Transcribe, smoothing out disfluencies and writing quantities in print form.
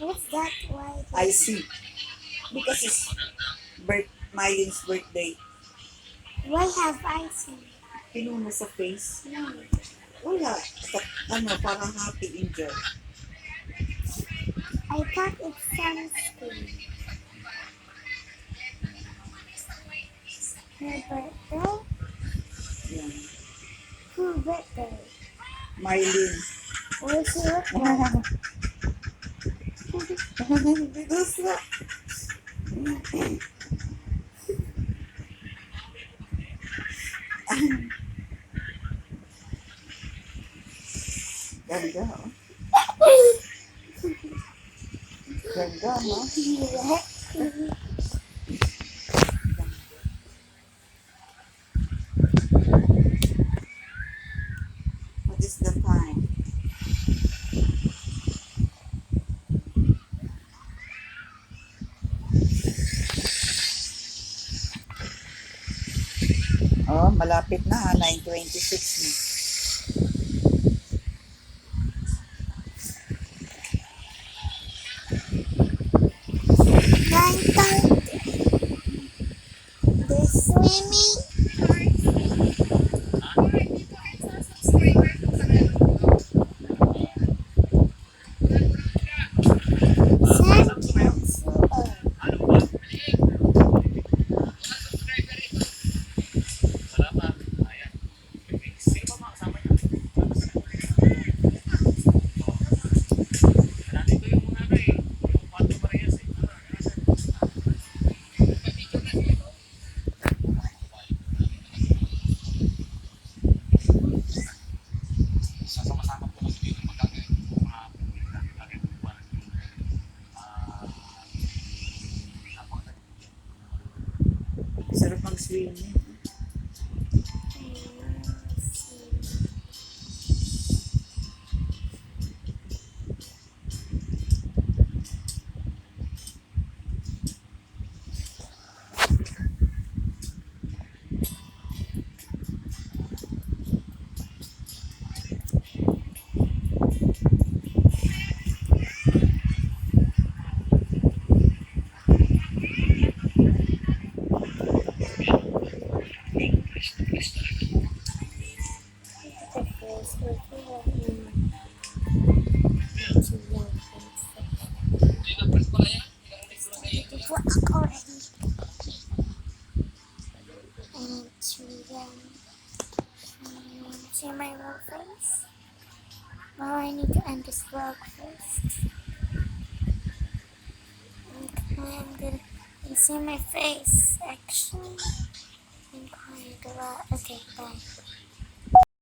What's that? Why? I see. Because it's Mylin's birthday. Why have I seen? Pinuno sa face. No. Wala. Parang happy, enjoy. I thought it's sunscreen. Her birthday? Yan. Whose birthday? Mylin. Where's she look like? Bigus na. Ganda, oh. Ganda, no? What is the time? Oh, malapit na, 9:26 na. They're swimming. this with you right now. I'm too young for this. Started to work already. I'm too young. You want to see my real face? Well, I need to end this vlog first. I'm gonna see my face, actually. I'm crying a lot. Okay, bye.